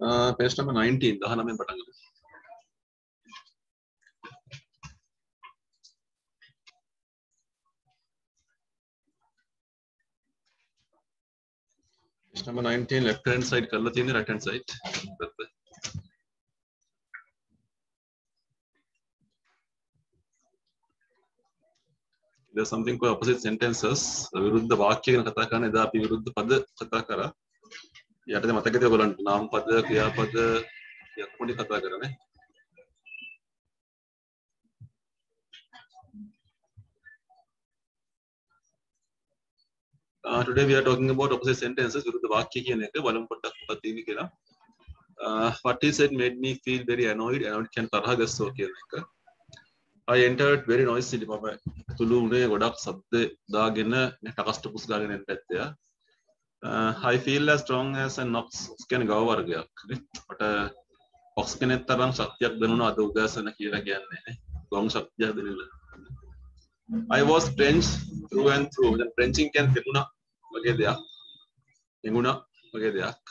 Page number 19. 19 පටන් ගමු. Page number 19 left hand side කරලා තියෙන්නේ right hand side. There's something called opposite sentences. විරුද්ධ වාක්‍ය ගැන කතා කරන එදා අපි විරුද්ධ පද කතා කරා. යටතේ මතකද ඔයගොල්ලන්ට නාම පද ක්‍රියාපද යක්මුණි කතා කරන්නේ. Today we are talking about opposite sentences. විරුද්ධ වාක්‍ය කියන එක බලමු පොඩ්ඩක් මොකක්ද තියෙන්නේ කියලා. What he said made me feel very annoyed. Annoyed කියන තරහ ගස්සෝ කියන එක. I entered very noisily. මම තුළු උනේ ගොඩක් ශබ්ද දාගෙන ටකස් ටුකුස් ගාගෙන එන්න ඇත්තේ. I feel as strong as an ox. කියන ගව වර්ගයක් නේ. මට ඔක්ස් කෙනෙක් තරම් ශක්තියක් දැනුණා අද උදෑසන කියලා කියන්නේ නේ. ගොම් ශක්තියක් දැනෙලා. I was drenched through and through. දැන් drenching කියන්නේ තෙමුණා වගේ දෙයක්. එඟුණා වගේ දෙයක්.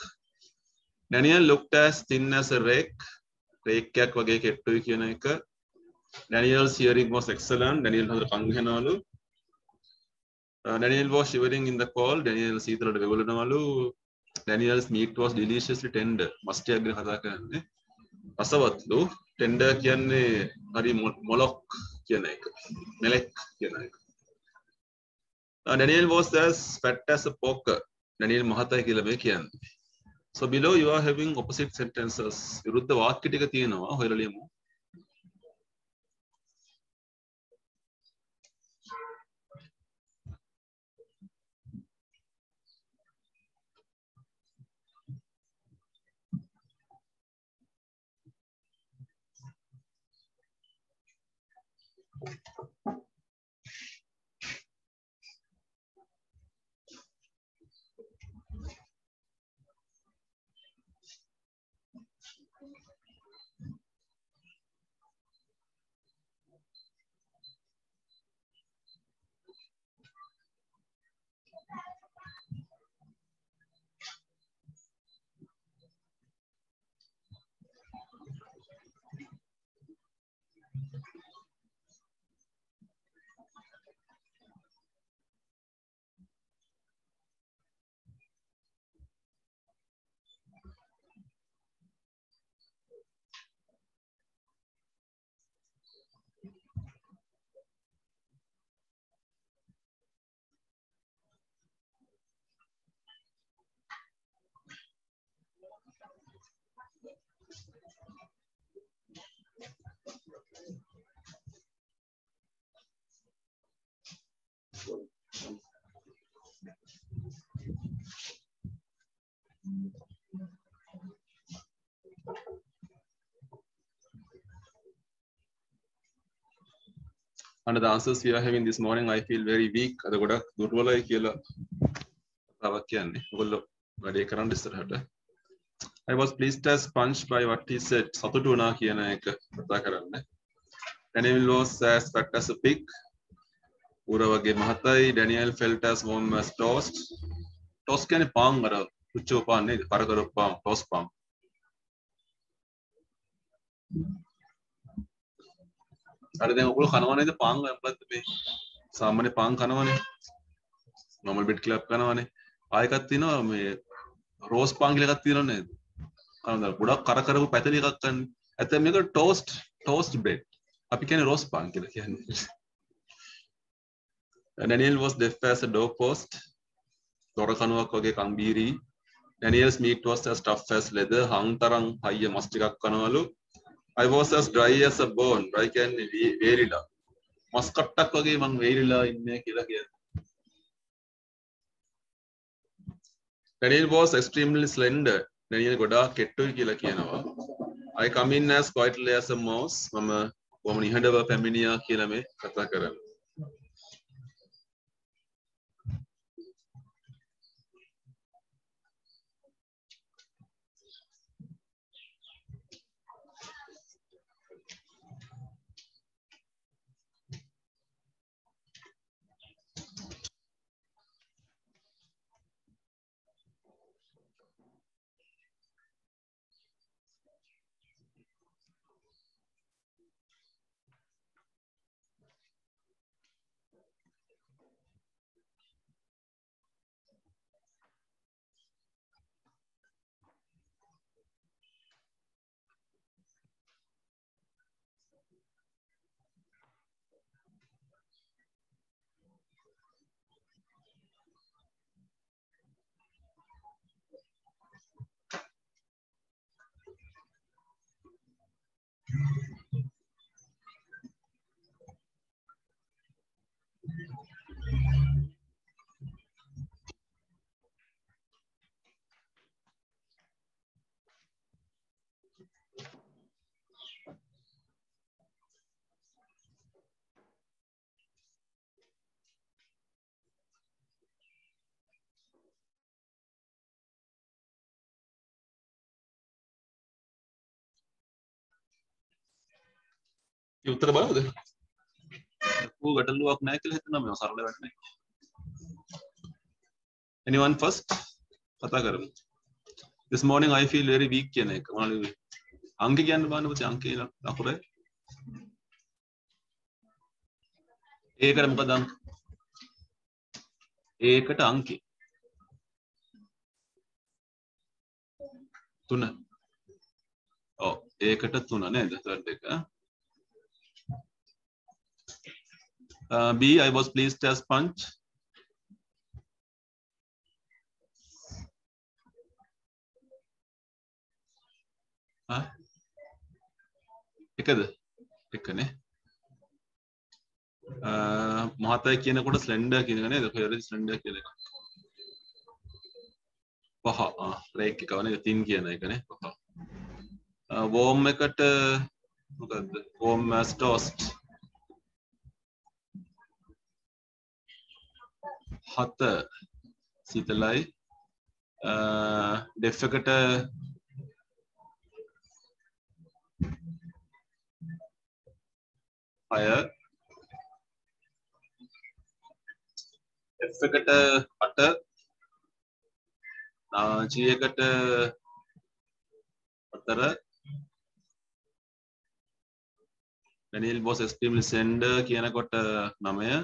Daniel looked as thin as a rake. rake එකක් වගේ කෙට්ටුයි කියන එක. Daniel's hearing was excellent. Daniel හොඳට කන් ගහනවලු. Daniel was shivering in the cold. Daniel සීතලට වෙවුලනවලු. Daniel's meat was deliciously tender. මස්ටියක් ගැන කතා කරන්නේ. රසවත්ලු. tender කියන්නේ හරි මොලොක් කියන එක. මෙලෙක් කියන එක. Daniel was as fat as a poker. Daniel මහතයි කියලා මේ කියන්නේ. So below you are having opposite sentences. විරුද්ධ වාක්‍ය ටික තියෙනවා. හොයලා ලියමු. Under the answers we are having this morning, I feel very weak. අද ගොඩක් දුර්වලයි කියලා කතාවක් කියන්නේ. ඔයගොල්ලෝ වැඩේ කරන්න ඉස්සරහට. I was pleased as punch by what he said. සතුටු වුණා කියන එක කතා කරන්න. Daniel was as fat as a pig. ඌර වගේ මහතයි. Daniel felt as warm as toast. Toast කියන්නේ පාන් අර පුච්චෝ පාන් නේද? කරකර පාන්, toast පාන්. අර දැන් ඔයගොල්ලෝ කනවා නේද පාන් මොකද්ද මේ සාමාන්‍ය පාන් කනවනේ normal bed club කනවනේ ආයෙ එකක් තියෙනවා මේ රෝස් පාන් කියලා එකක් තියෙනව නේද අර ගොඩක් කර කරපු පැතලි එකක් ගන්න ඇත්තට මේක toast bread අපි කියන්නේ රෝස් පාන් කියලා කියන්නේ Daniel was deaf as a doorpost දොර කනුවක් වගේ කම්බීරි Daniel's meat was as tough as leather හං තරම් හයිය මස් ටිකක් කනවලු I was as dry as a bone. Dry කියන්නේ වේරිලා. මස් කට්ටක් වගේ මං වේරිලා ඉන්නේ කියලා කියන්නේ. Daniel was extremely slender. Daniel ගොඩාක් කෙට්ටුයි කියලා කියනවා. I come in as quietly as a mouse. මම කොහොම නිහඬව පැමිණියා කියලා මේ කතා කරන්නේ. උත්තර බලමුද? ලොකු ගැටලුවක් නැහැ කියලා හිතනවා මම සරල වැඩක්. Anyone first? කතා කරමු. This morning I feel very weak කියන එක. මොනවද? අංක කියන්න බලන්න පුතේ අංකේ ලකුරේ. ඒකට මොකද අංක? ඒකට අංකේ 3. ඔව් ඒකට 3 නේද? third එක. B I was pleased as punch. එකද? එකනේ. මහතයි කියනකොට ස්ලෙන්ඩර් කියන එක නේද? ෆේවරිට් ස්ලෙන්ඩර් කියලා එක. පහ. බ්‍රේක් එක වනේ තින් කියන එකනේ. පහ. වෝම් එකට මොකද්ද? Worm as toast. 7 සීතලයි. ඩෙෆ් එකට අය F එකට 8 G එකට 4 Daniel was extremely slender කියනකොට 9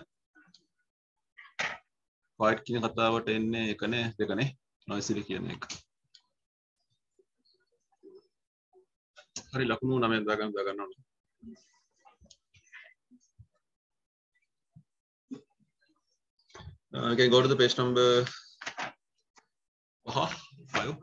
white කියන කතාවට එන්නේ එකනේ දෙකනේ noisy කියන එක හරි ලකුණු 9 දාගන්න ඕනේ Okay, go to the page number 5.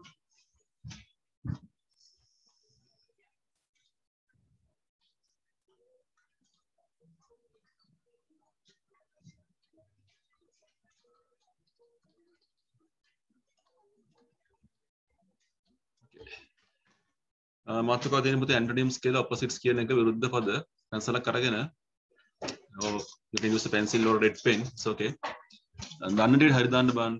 මාතෘකාව දෙන පුතේ antonyms කියලා opposites කියන එක විරුද්ධ පද pencil එක අරගෙන you can use a pencil or red pen it's okay ගන්න දෙයට හරි දාන්න බලන්න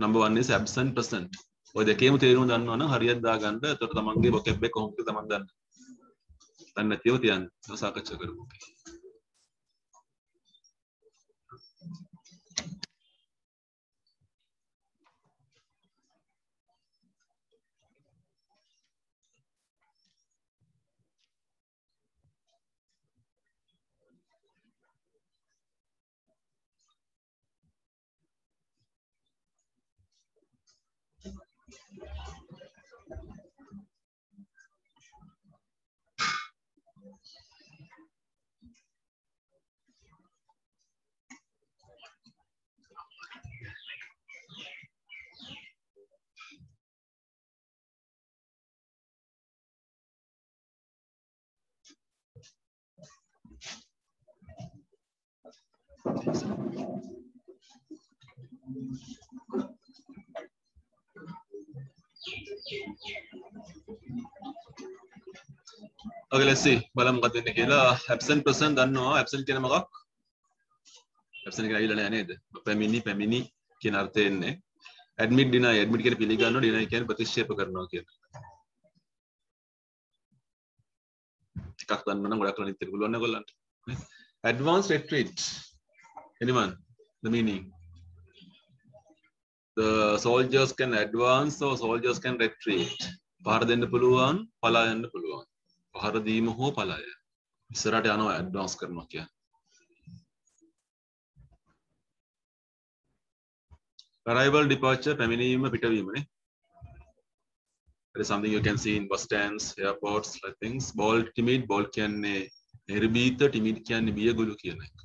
number 1 is absent present ඔය දෙකේම තේරුම දන්නවනම් හරියට දාගන්න එතකොට තමන්ගේ vocab එක කොහොමද තමන් දන්නේ දැන් නැතිව තියන්න සාකච්ඡා කරමු Okay, let's see. බලමු මොකක්ද වෙන්නේ කියලා. Absent present දන්නවා. Absent කියන මොකක්? Absent කියන ඇවිල්ලා නැහැ නේද? පැමිණි කියන අර්ථය එන්නේ. Admit deny. Admit කියන්නේ පිළිගන්නවා. Deny කියන්නේ ප්‍රතික්ෂේප කරනවා කියන එක. ටිකක් දන්නවා නම් ගොඩක් අනිත් එක පුළුවන් නේ ඔයගොල්ලන්ට. Advanced retreat. Anyone? The meaning. The soldiers can advance or soldiers can retreat. පහර දෙන්න පුළුවන්, පලා යන්න පුළුවන්. පහර දීම හෝ පලාය. ඉස්සරහට යනවා ඇඩ්වාන්ස් කරනවා කියන්නේ. Arrival, departure, පැමිණීම පිටවීම නේ. That is something you can see in bus stands, airports, like things. Bold, timid, bold කියන්නේ නිර්භීත, timid කියන්නේ බියගුළු කියන එක.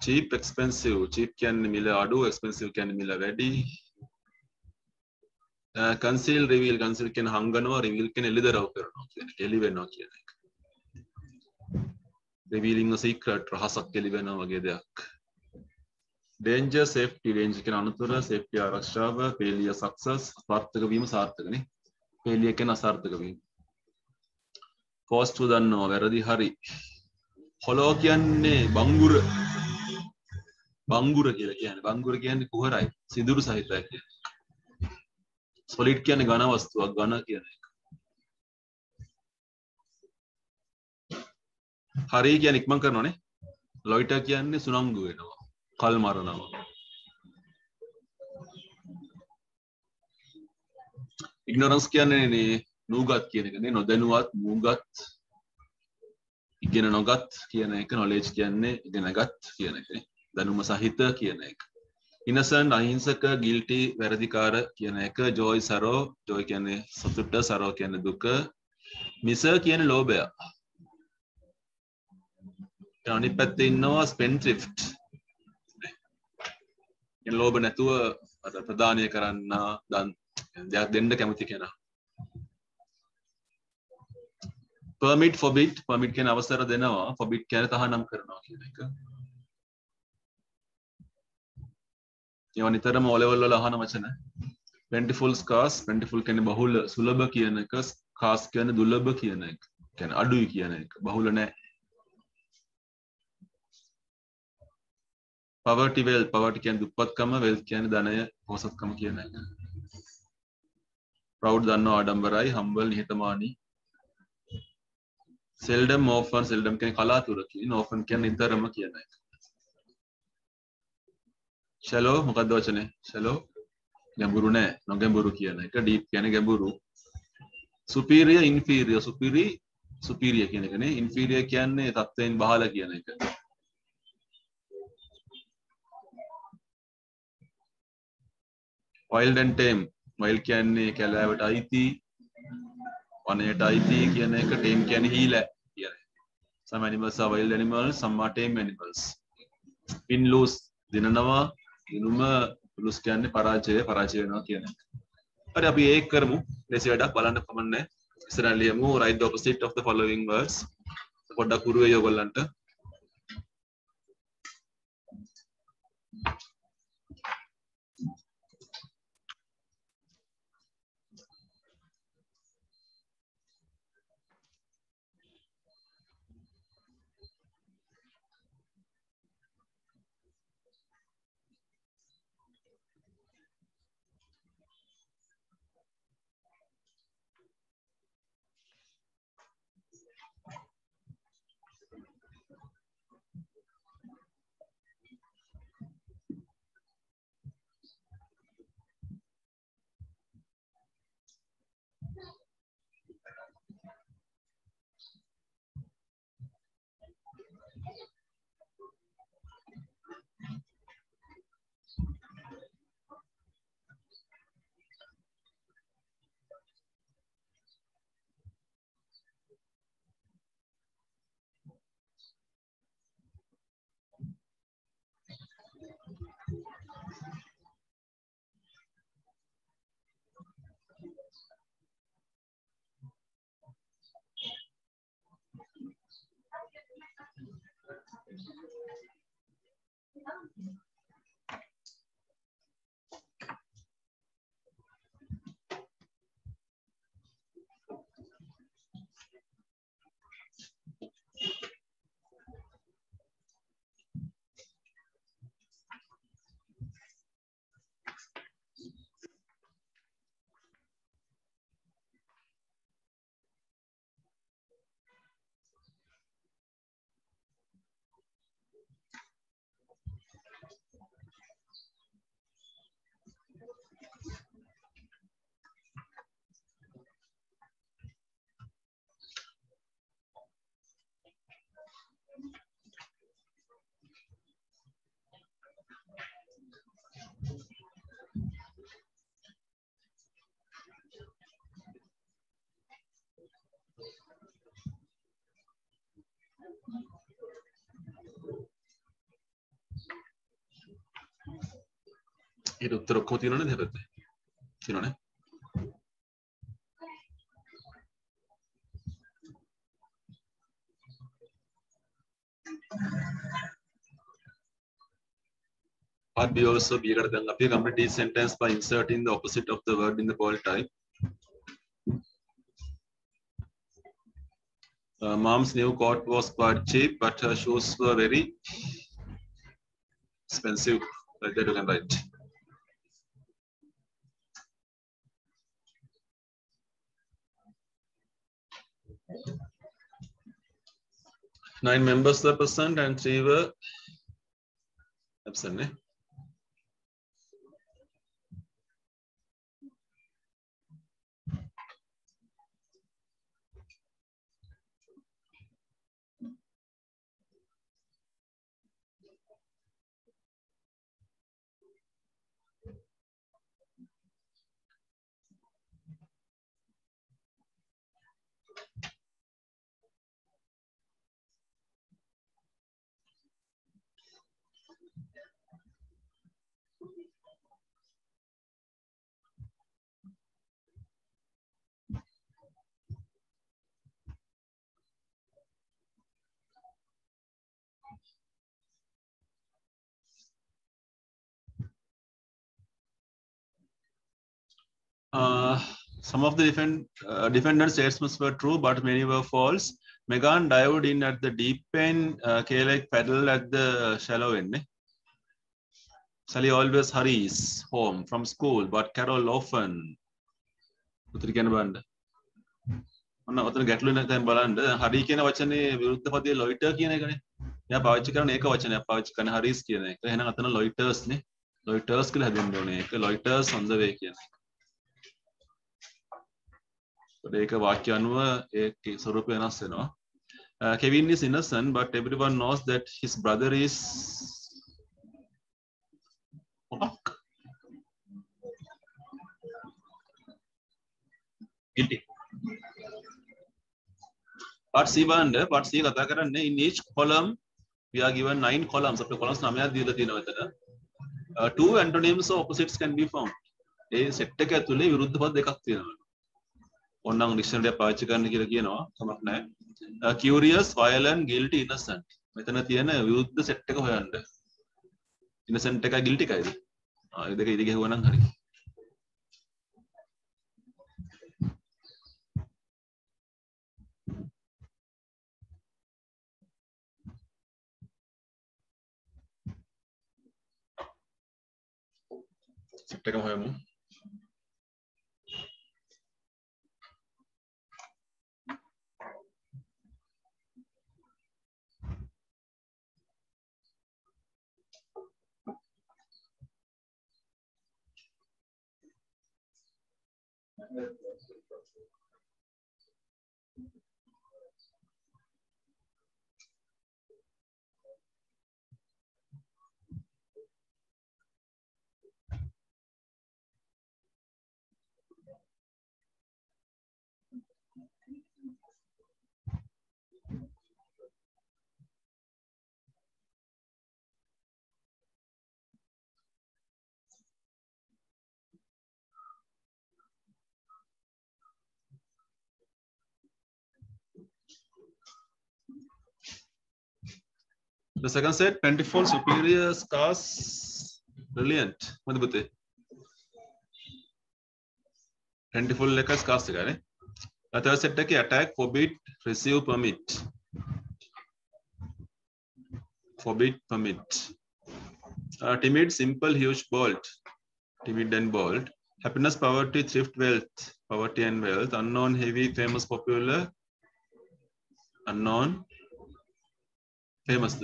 Cheap, expensive. Cheap කියන්නේ මිල අඩු, expensive කියන්නේ මිල වැඩි. Conceal, reveal. Conceal කියන්නේ හංගනවා, reveal කියන්නේ එළිදරව් කරනවා කියන එක. එළි වෙනවා කියන එක. Revealing a secret, රහසක් එළි වෙනවා වගේ දෙයක්. Danger, safety. Danger කියන්නේ අනතුර, safety ආරක්ෂාව, failure, success. සාර්ථක වීම සාර්ථකනේ. failure කියන්නේ අසාර්ථක වීම. False to දන්නවා, වැරදි හරි. hollow කියන්නේ බංගුර. බංගුර කියලා කියන්නේ. බංගුර කියන්නේ කුහරයි, සිදුරු සහිතයි කියන්නේ. solid කියන්නේ ඝන වස්තුවක්, ඝන කියන එක. හරි කියන්නේ ඉක්මන් කරනවනේ. loiter කියන්නේ සුනංගු වෙනවා. කල් මරනවා. ignorance කියන්නේ නූගත් කියන එකනේ නොදැනුවත් නූගත් ඉගෙන නොගත් කියන එක knowledge කියන්නේ ඉගෙනගත් කියන එකනේ දැනුම සහිත කියන එක innocent අහිංසක guilty වැරදිකාර කියන එක joy sorrow joy කියන්නේ සතුට sorrow කියන්නේ දුක මිස කියන්නේ ලෝභය අනිත් පැත්තේ ඉන්නවා spendthrift කියන ලෝභ නැතුව අර ප්‍රදානය කරන්න දෙයක් දෙන්න කැමති කෙනා permit forbid permit කියන අවසර දෙනවා forbid කියන්නේ තහනම් කරනවා කියන එක ඒවා නිතරම O level වල අහන වචන plentiful scarce plentiful කියන්නේ බහුල සුලභ කියන එක scarce කියන්නේ දුර්ලභ කියන එක කියන්නේ අඩුයි කියන එක බහුල නැහැ poverty wealth poverty කියන්නේ දුප්පත්කම wealth කියන්නේ ධනය පොහොසත්කම කියන එක proud දන්නවා ආඩම්බරයි humble නිහතමානී seldom often seldom කියන්නේ කලාතුරකින් often කියන්නේ නිතරම කියන එක shallow මොකක්ද වචනේ shallow ගැඹුරු නෑ නොගැඹුරු කියන එක deep කියන්නේ ගැඹුරු superior inferior superior කියන එකනේ inferior කියන්නේ තත්ත්වයෙන් බහල කියන එක wild and tame wild කියන්නේ කැලෑවට අයිති වනයේට අයිති කියන එක tame කියන්නේ හීලා කියන එක some animals are wild animals some are tame animals win lose දිනනවා දිනුම lose කියන්නේ පරාජය වෙනවා කියන එක හරි අපි ඒක කරමු ලේසි වැඩක් බලන්න කමන්නේ ඉස්සරහ ලියමු write the opposite of the following words පොඩ්ඩක් උරු වෙයි ඔයගොල්ලන්ට ඊට උත්තර ඔක්කොම තියෙනවනේ දෙපැත්තේ තියෙනවනේ part B also B එකට දැන් අපි complete each sentence by inserting the opposite of the word in the bold type mom's new coat was quite cheap but her shoes were very expensive like that you can write 9 members were present and 3 were absent. Some of the defendant statements were true, but many were false. Megan dived in at the deep end. Kayleigh paddled at the shallow end. Sally always hurries home from school, but Carol often. උත්තර කියන්න බලන්න. ඔන්න ඔතන ගැටලු නැත්නම් දැන් බලන්න. හරි කියන වචනේ විරුද්ධ පදයේ loiter කියන එකනේ. එයා පාවිච්චි කරන ඒක වචනයක් පාවිච්චි කරන hurries කියන එක. එහෙනම් අතන loiters නේ. loiters කියලා හදන්න ඕනේ. ඒක loiters on the way කියන එක. ඒක වාක්‍ය අනුව ඒකේ ස්වරූපය වෙනස් වෙනවා. Kevin is innocent, but everyone knows that his brother is guilty. Part C බලන්න. Part C කතා කරන්නේ in each column we are given 9 columns. අපේ columns 9ක් දීලා තියෙනවා එතන. 2 antonyms or opposites can be found. A set එක ඇතුලේ විරුද්ධ පද දෙකක් තියෙනවා. ඕනනම් ඩික්ෂනරිය පාවිච්චි කරන්න කියලා කියනවා. කමක් නැහැ. Curious, violent, guilty, innocent. මෙතන තියෙන විරුද්ධ සෙට් එක හොයන්න. innocent එකයි guilty එකයිද? ඒ දෙක ඉදි ගහුවා නම් හරි. සෙට් එකම හොයමු. The second set, plentiful, superior, scarce, brilliant. මොකද පුතේ? plentiful එක scarce එකනේ. third set එකේ attack, forbid, receive, permit. Forbid, permit. Timid, simple, huge, bold. Timid and bold. Happiness, poverty, thrift, wealth. Poverty and wealth. Unknown, heavy, famous, popular. Unknown, famous.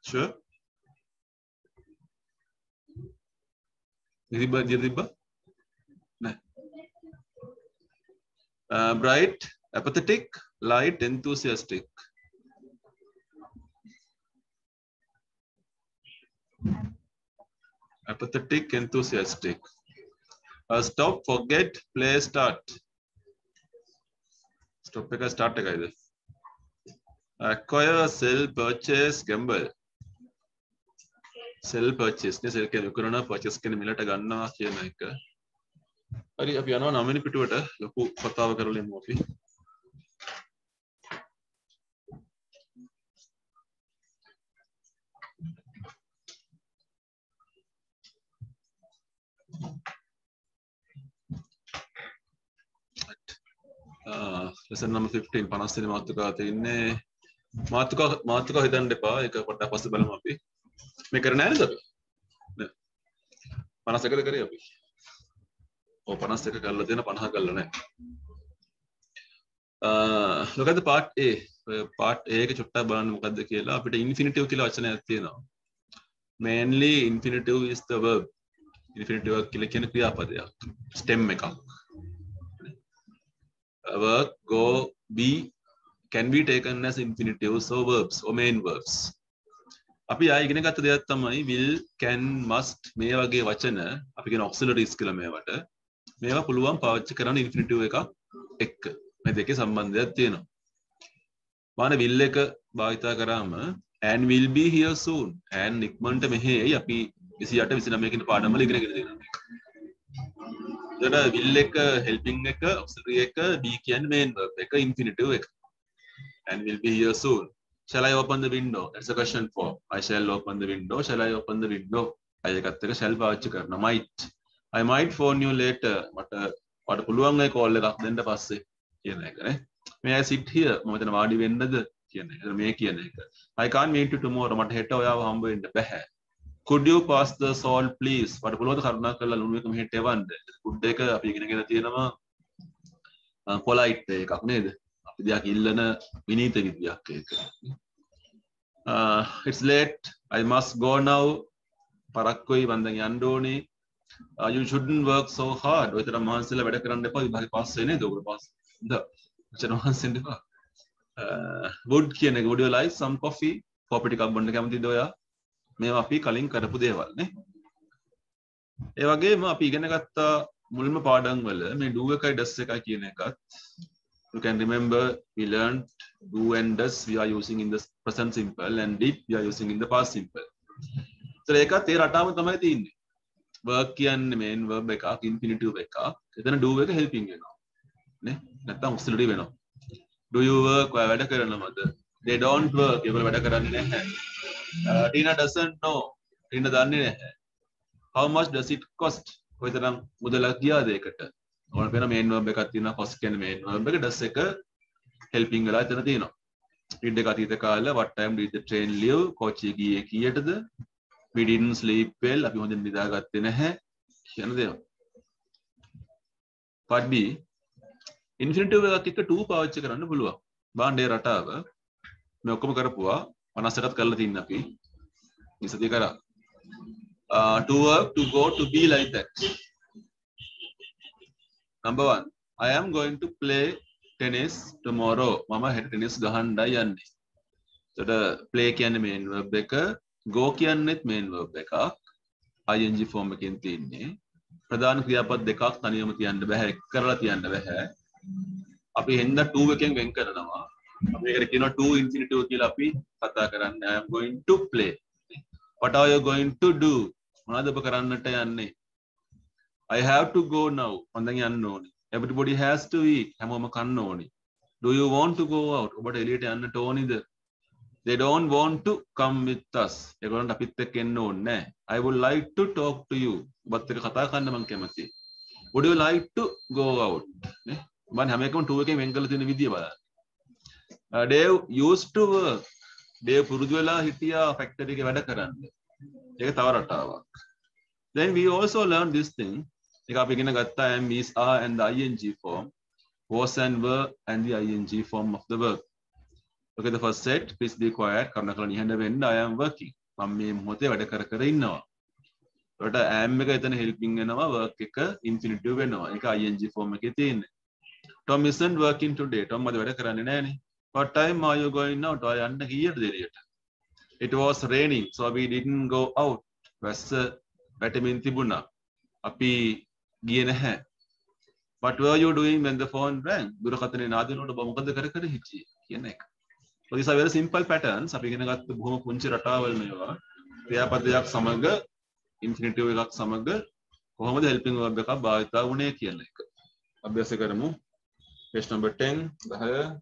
Sure. Diriba? No. Bright, apathetic, light, enthusiastic. Apathetic, enthusiastic. Stop, forget, play, start. Stop එක start එකයිද? Acquire, sell, purchase, gamble. Sell, purchase. නේ sell කියන්නේ කරනවා purchase කියන්නේ මිලට ගන්නවා කියන එක. හරි අපි යනවා 9 වෙනි පිටුවට ලොකු කතාව කරලා ඉමු අපි. lesson number 15 50 වෙනි මාතෘකාව තියෙන්නේ මාතෘකාව හිතන්න එපා ඒක පොඩ්ඩක් පස්සේ බලමු අපි මේ කරන්නේ නැහැ නේද අපි 51ද කරේ අපි ඔව් 51 කරලා තියෙන 50 කරලා නැහැ Look at the part A. Part A එක චුට්ටක් බලන්න මොකද්ද කියලා. අපිට infinitive කියලා වචනයක් තියෙනවා. Mainly infinitive is the verb. Infinitive කියලා කියන ක්‍රියාපදයක්. Stem එකක්. Work, go, be can be taken as infinitives or verbs or main verbs. අපි ආයෙ ඉගෙන ගත්ත දෙයක් තමයි will, can, must මේ වගේ වචන අපි කියන auxiliaries කියලා මේවට. මේවා පුළුවන් පාවිච්චි කරන්න infinitive එකක් එක්ක. මේ දෙකේ සම්බන්ධයක් තියෙනවා. මාන will එක භාවිතා කරාම and will be here soon. and ඉක්මනට මෙහෙයි අපි 28 29 කියන පාඩම් වල ඉගෙනගෙන තියෙනවා. එතන will එක helping එක auxiliary එක be කියන්නේ main verb එක infinitive එක. and will be here soon. Shall I open the window? That's a question form. I shall open the window. Shall I open the window? I එකත් එක shall පාවිච්චි කරනවා. might. I might phone you later. මට පුළුවන් ඒ call එකක් දෙන්න පස්සේ කියන එක නේ. May I sit here? මම මෙතන වාඩි වෙන්නද කියන එක. මේ කියන එක. I can't meet you tomorrow. මට හෙට ඔයාව හම්බ වෙන්න බෑ. Could you pass the salt please? මට පුළුවන්ද කරුණාකරලා ලුණු එක මෙහෙට එවන්න? could එක අපි ඉගෙනගෙන තියෙනවා polite එකක් නේද? අපි දෙයක් ඉල්ලන විනීත විදියක් ඒක. It's late. I must go now. පරක්කුයි මම දැන් යන්න ඕනේ. You shouldn't work so hard. ඔය තරම් මහන්සිලා වැඩ කරන්න එපා. විභාගේ පාස් වෙන්නේ නේද? ඔබ පාස්. වචන මහන්සියෙන් එපා. would කියන එක would you like some coffee? Copy ටිකක් බොන්න කැමතිද ඔයා? මේවා අපි කලින් කරපු දේවල් නේ. ඒ වගේම අපි ඉගෙන ගත්ත මුල්ම පාඩම් වල මේ do එකයි does එකයි කියන එකත් you can remember we learned do and does we are using in the present simple and did we are using in the past simple. So ඒකත් ඒ රටාවම තමයි තියෙන්නේ. work කියන්නේ main verb එකක් infinitive එකක්. එතන do එක helping වෙනවා. නේ? නැත්තම් auxiliary වෙනවා. Do you work? ඔයා වැඩ කරනවද? They don't work. ඒගොල්ලෝ වැඩ කරන්නේ නැහැ. Tina doesn't know. Tina දන්නේ නැහැ. How much does it cost? ඔය තරම් මුදලක් ගියාද ඒකට? ඕන වෙන main verb එකක් තියෙනවා. cost කියන්නේ main verb එක. does එක helping වෙලා එතන තියෙනවා. did එක අතීත කාලේ what time did the train leave? කෝච්චිය ගියේ කීයටද? We didn't sleep well. අපි හොඳින් නිදාගත්තේ නැහැ කියන දේවල්. part B infinitive එකක් එක්ක to පාවිච්චි කරන්න පුළුවන්. බාණ්ඩේ රටාව මේ ඔක්කොම කරපුවා 50කත් කරලා තින්න අපි. ඉස්සතිය කරා. To work, to go, to be like that. Number 1. I am going to play tennis tomorrow. Mama හෙට tennis ගහන්නයි යන්නේ. එතකොට play කියන්නේ main verb එක, go කියන්නේත් main verb එකක්. ing form එකෙන් තියෙන්නේ. ප්‍රධාන ක්‍රියාපද දෙකක් තනියම තියන්න බෑ. එක් කරලා තියන්න බෑ. අපි හෙන්ද to එකෙන් වෙන් කරනවා. අපි ඒකට කියනවා to infinitive කියලා අපි කතා කරන්නේ. I am going to play. What are you going to do? මොනවද ඔබ කරන්නට යන්නේ? I have to go now. මම දැන් යන්න ඕනේ. Everybody has to eat. හැමෝම කන්න ඕනේ. Do you want to go out? ඔබට එළියට යන්නට ඕනිද? They don't want to come with us. ඒගොල්ලන්ට අපිත් එක්ක එන්න ඕනේ නැහැ. I would like to talk to you. ඔබත් එක්ක කතා කරන්න මම කැමතියි. Would you like to go out? නේ? මම හැම එකම to එකෙන් වෙන් කරලා තියෙන විදිය බලන්න. Dave used to work. Dave පුරුදු වෙලා හිටියා ෆැක්ටරි එකේ වැඩ කරන්න. ඒක තව රටාවක්. Then we also learned this thing. එක අපි ඉගෙන ගත්තා am, is, are and the ing form, was and were and the ing form of the verb. Okay, the first set, please be quiet. කරුණාකරලා නිහඬ වෙන්න. I am working. මම මේ මොහොතේ වැඩ කර ඉන්නවා. ඒකට am එක එතන helping වෙනවා, work එක infinitive වෙනවා. ඒක ing form එකේ තියෙන්නේ. Tom isn't working today. Tom අද වැඩ කරන්නේ නැහනේ. What time are you going out? ඔයා යන්න කීයටද එළියට? It was raining, so we didn't go out. වැස්ස වැටෙමින් තිබුණා. අපි ගියේ නැහැ. What were you doing when the phone rang? දුරකථනයේ නාදනකොට ඔබ මොකද කර හිටියේ කියන එක. So these are very simple patterns. අපි ඉගෙන ගත්ත බොහොම පුංචි රටාවල් මේවා. ක්‍රියාපදයක් සමග infinitive එකක් සමග කොහොමද helping verb එකක් භාවිතා වුනේ කියන එක. අභ්‍යාස කරමු. Page number 10 10.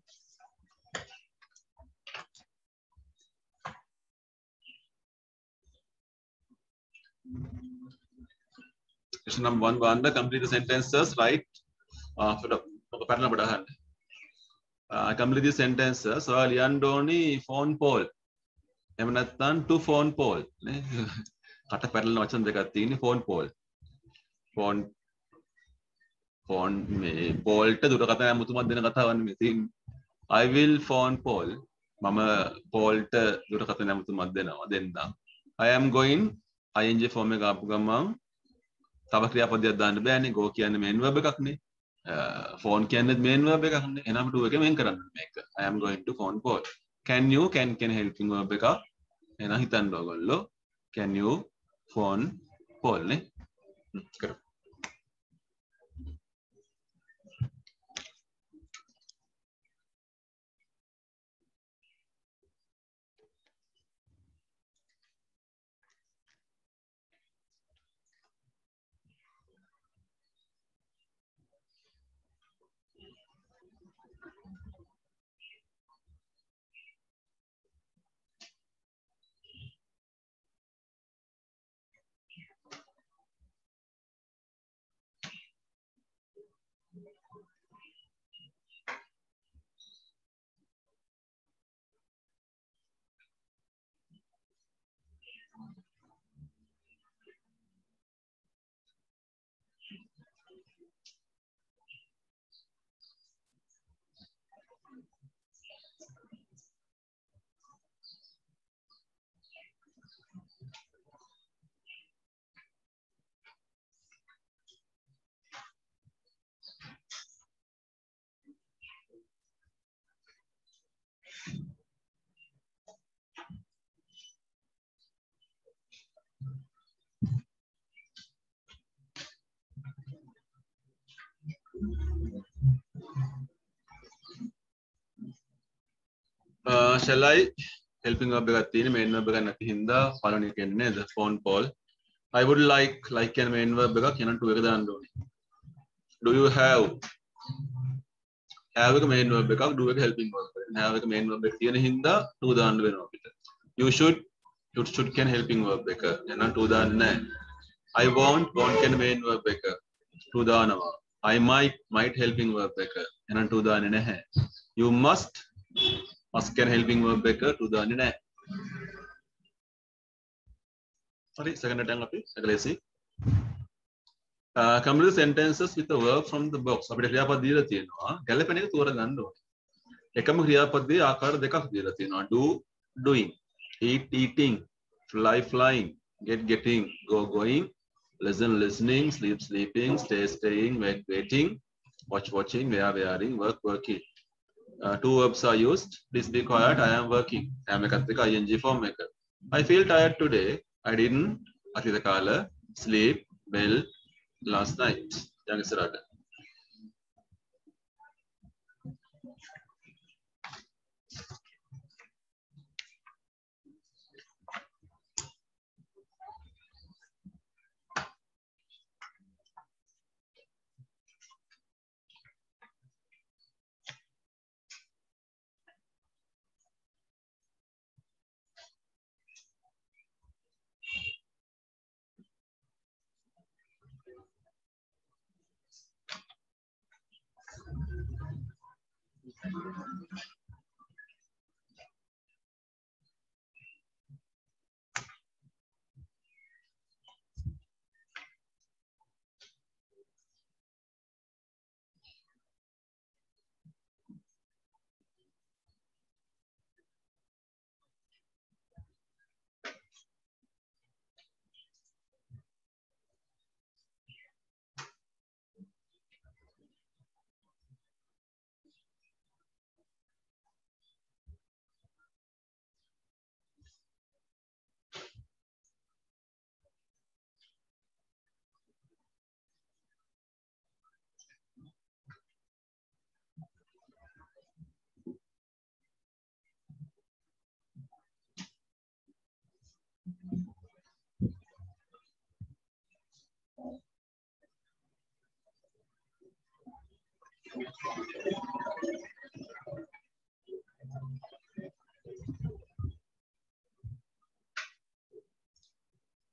Question number 1, complete the sentences, right? Complete the sentences. So, Liandoni phone poll. Emanatan to phone poll. Kata parallel වචන දෙකක් තියෙන්නේ phone poll. Phone phone මේ පෝල්ට දුරකථන ඇමතුමක් දෙන කතාවක් නෙමෙයි. I will phone Paul. මම පෝල්ට දුරකථන ඇමතුමක් දෙනවා දෙන්නම්. I am going ing form එක ආපු ගමන් තව ක්‍රියාපදයක් දාන්න බෑනේ. go කියන්නේ main verb එකක් නේ. phone කියන්නේ main verb එකක් නේ. එහෙනම් do එක වෙන් කරන්න මේක. I am going to phone Paul. Can you can helping verb එකක්. එහෙනම් හිතන්න ඕගොල්ලෝ can you phone Paul නේ. කරමු. Shall I helping verb එකක් තියෙන main verb එකක් නැති හින්දා පළවෙනි එක එන්නේ the phone Paul. I would like කියන main verb එකක් එහෙනම් to එක දාන්න ඕනේ. Do you have එක main verb එකක් do එක helping verb එකක්. have එක main verb එක තියෙන හින්දා to දාන්න වෙනවා අපිට. You should can helping verb එක. එහෙනම් to දාන්නේ නැහැ. I won't කියන main verb එක. to දානවා. I might helping verb එක. එහෙනම් to දාන්නේ නැහැ. You must can helping verb එක to දාන්නේ නැහැ. හරි second attempt අපි එකලෙසි. Complete the sentences with the verb from the box. අපිට ක්‍රියාපද දීලා තියෙනවා. ගැළපෙන එක තෝරගන්න ඕනේ. එකම ක්‍රියාපදයේ ආකාර දෙකක් දීලා තියෙනවා. Do doing, eat eating, fly flying, get getting, go going, listen listening, sleep sleeping, stay staying, wait waiting, watch watching, wear wearing, work working. Two verbs are used. Please be quiet. I am working. I am එකත් එක ing form එක. I feel tired today. I didn't අතීත කාල sleep well last night. යන් ඉස්සරහට.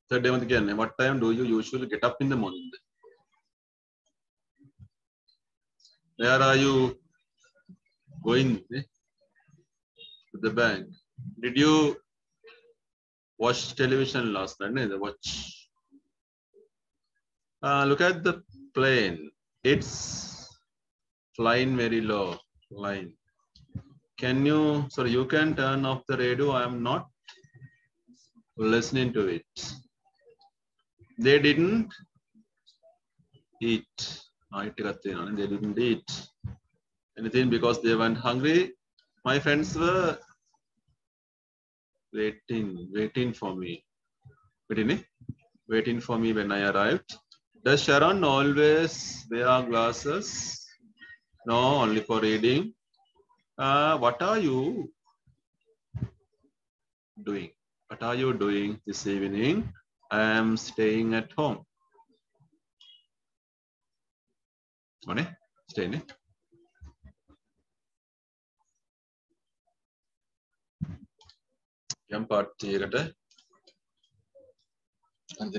Third day again. What time do you usually get up in the morning? Where are you going to the bank? Did you watch television last night? Watch. Look at the plane. It's flying very low. Line. Can you, sorry, you can turn off the radio. I am not listening to it. They didn't eat. They didn't eat anything because they weren't hungry. My friends were waiting for me. Waiting for me when I arrived. Does Sharon always wear glasses? No, only for reading. What are you doing? What are you doing this evening? I am staying at home. Staying. Yam party ekata. Okay,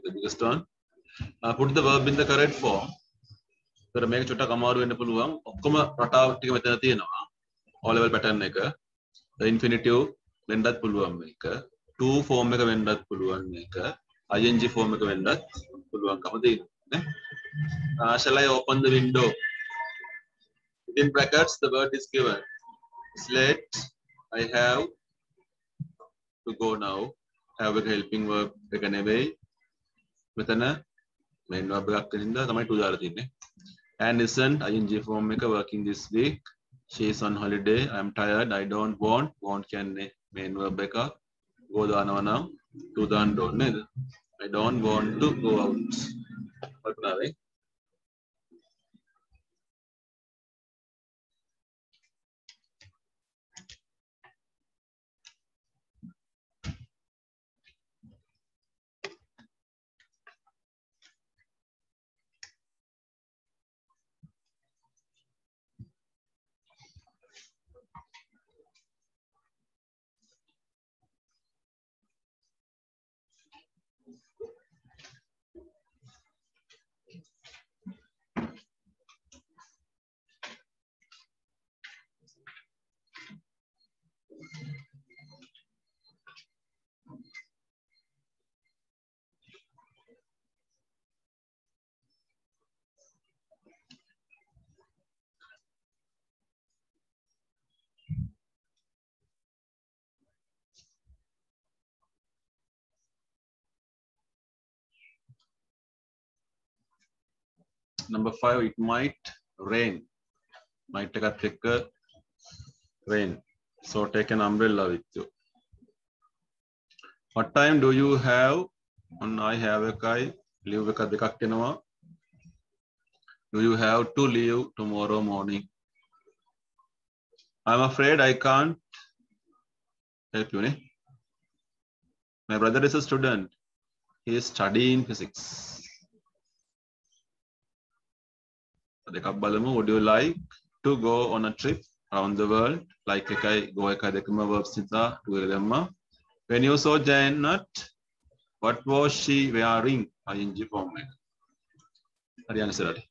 the biggest one. Put the verb in the correct form. So make chota kamaru වෙන්න පුළුවන්. ඔක්කොම රටාව ටික මෙතන තියෙනවා. all level pattern එක. The infinitive වෙන්නත් පුළුවන් මේක. to form එක වෙන්නත් පුළුවන් මේක. ing form එක වෙන්නත් පුළුවන්කම තියෙනවා නේ. Shall I open the window? Within brackets the word is given. It's late. I have to go now. Have a helping verb එක නෙවෙයි. මෙතන main verb එකක් වෙනින්ද තමයි to දාලා තියෙන්නේ. And isn't ing form එක working this week. She is on holiday. I am tired. I don't want. Want කියන්නේ main verb එක. Go දානවා නම් to දාන්න ඕනේ නේද? I don't want to go out. වටනාවේ. Number 5, it might rain. Might take a rain. So take an umbrella with you. What time do you have? On I have a kai. Leave a kadekaktenova. Do you have to leave tomorrow morning? I'm afraid I can't help you. Ne? My brother is a student. He is studying physics. Would you like to go on a trip around the world? Like go verbs to when you saw Janet, what was she wearing? ing form. Ariana said.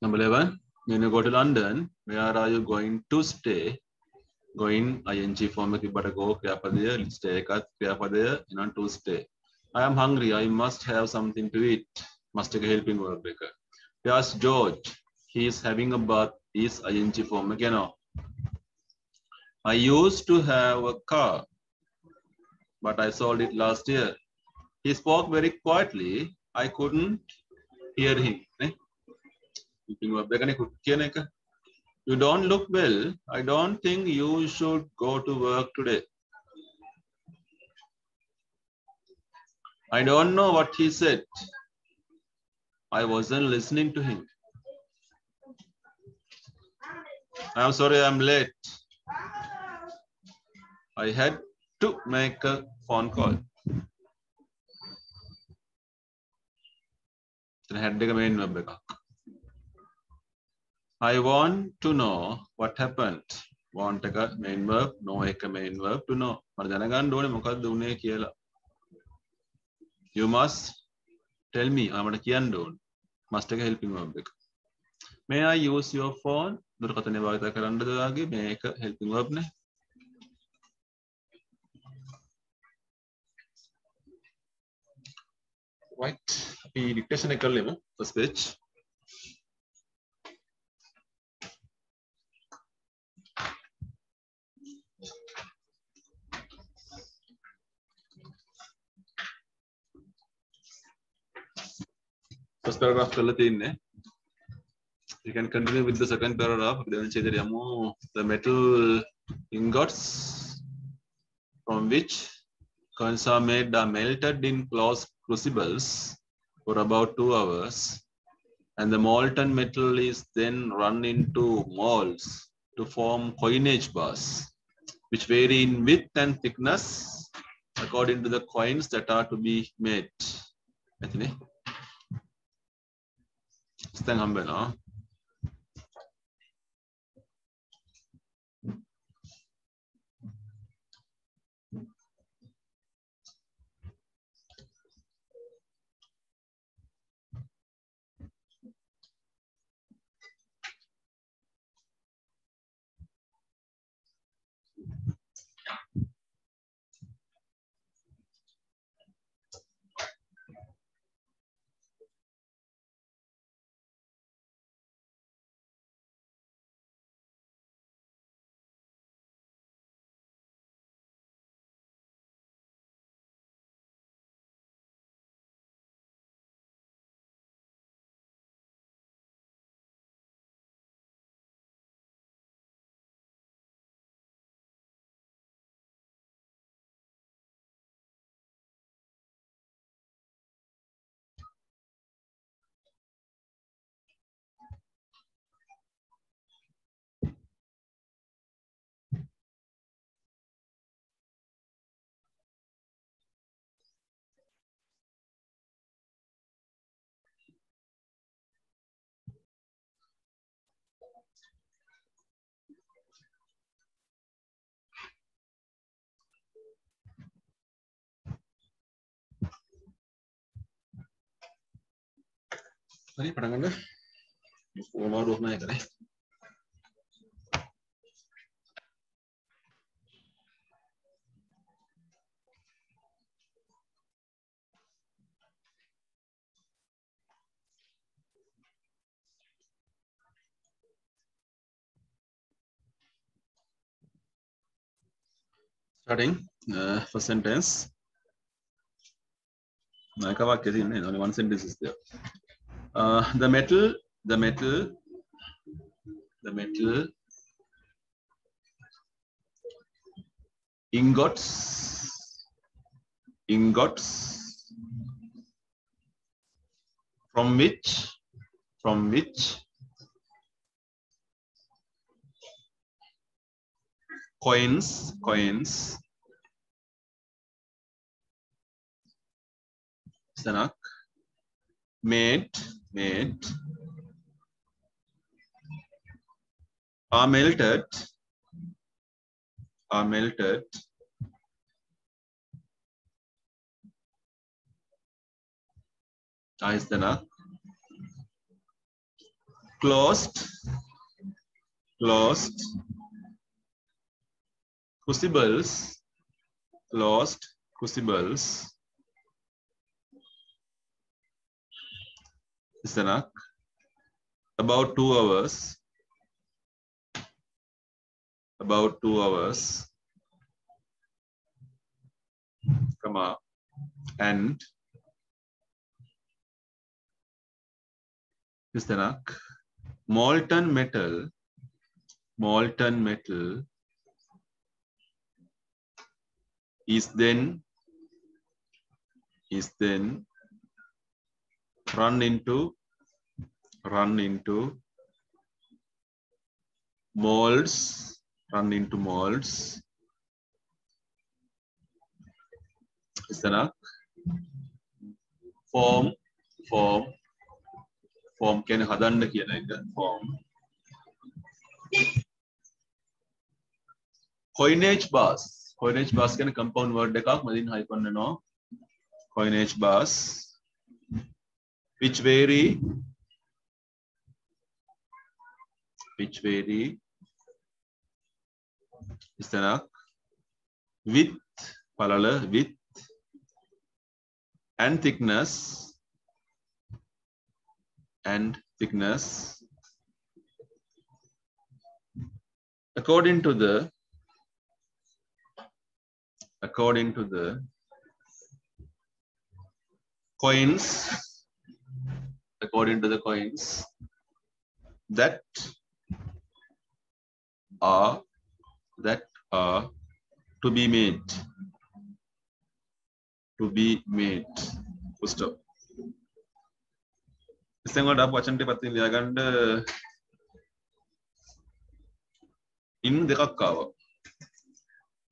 Number 11, when you go to London, where are you going to stay? Going ing form but go kriyapadaya, stay kriyapadaya, to stay. I am hungry. I must have something to eat. Must take a helping verb. Yes, George. He is having a bath. Is ing form again. I used to have a car, but I sold it last year. He spoke very quietly. I couldn't hear him. You don't look well. I don't think you should go to work today. I don't know what he said. I wasn't listening to him. I'm sorry I'm late. I had to make a phone call. head එක main verb එකක්. I want to know what happened. Want එක main verb, know එක main verb, to know. මට දැනගන්න ඕනේ මොකක්ද උනේ කියලා. You must tell me. මට කියන්න ඕනේ. Must එක helping verb එක. May I use your phone? දුරකථනය භාවිත කරන්නද ඔයාගේ? මේ එක helping verb නේ. Right. අපි dictation එක කරලෙමු. First page. First paragraph කරලා තියන්නේ. You can continue with the second paragraph. The metal ingots from which coins are made are melted in closed crucibles for about 2 hours, and the molten metal is then run into molds to form coinage bars, which vary in width and thickness according to the coins that are to be made. Tadi pernah nggak? Mau dua naik kan? Starting first sentence. Only one sentence is there. The metal ingots from which coins Sanak made are melted Sanak closed crucibles Sanak about 2 hours comma and Sanak molten metal is then run into molds Sanak form form කියන්නේ හදන්න කියන එක form. Coinage bars කියන්නේ compound word එකක් මදින් hyphen වෙනවා. Coinage bars which vary ඉස්සරක් width පළල width and thickness according to the coins that are to be made full stop. ඉස්සෙන්වට අප වචන ටික පැත්තෙන් ලියාගන්න in දෙකක් ආවා.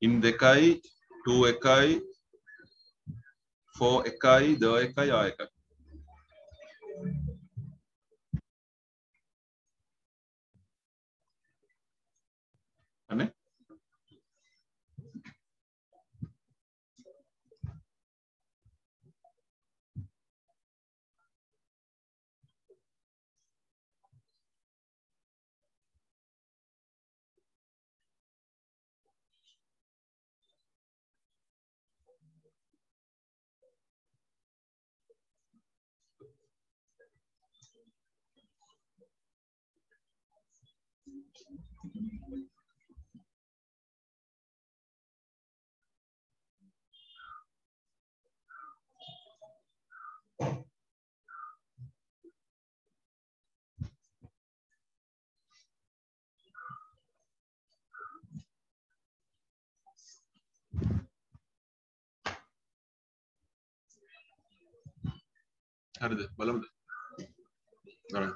in 2යි 2 1යි 4 1යි 2 1යි ආ 1යි. අනේ හරිද බලමුද ගන්න.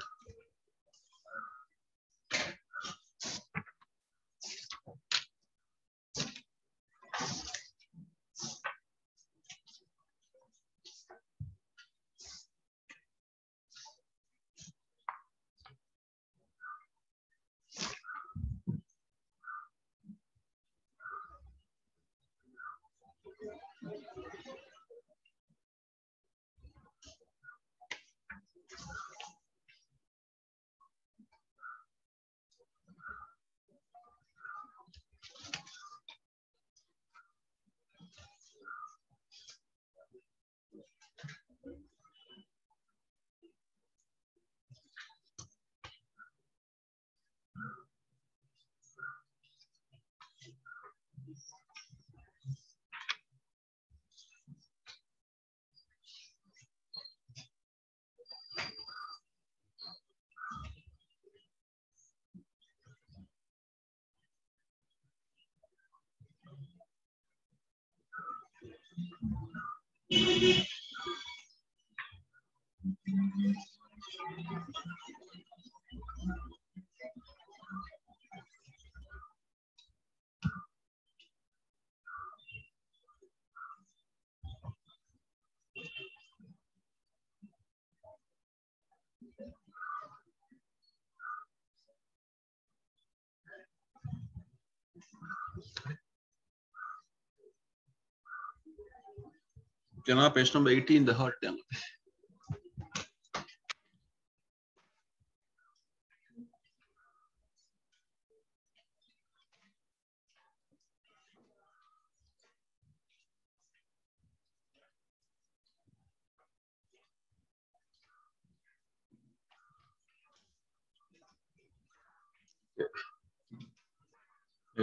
Can I page number 18 the hard down?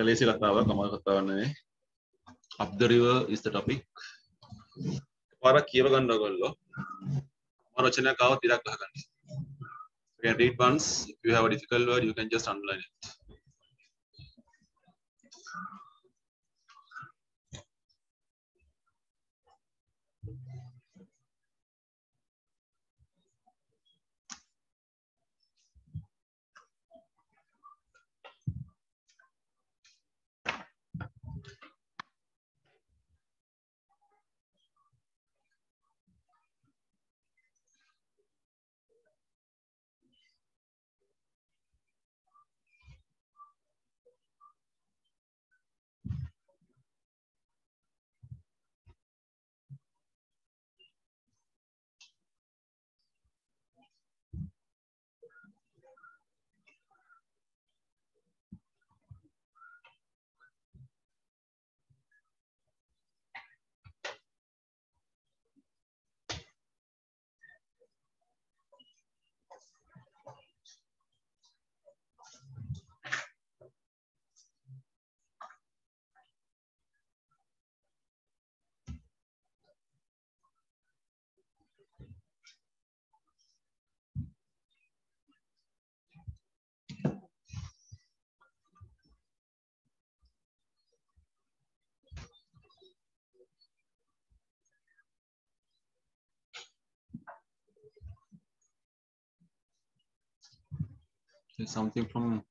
ලේසි කතාවක් අමාරු කතාවක් නෙවෙයි. Up the river is the topic. පාරක් කියව ගන්න ඕගොල්ලෝ. අමාරු වචනයක් ආවොත් ඉරක් ගහගන්න. You can read once. If you have a difficult word, you can just underline it. something from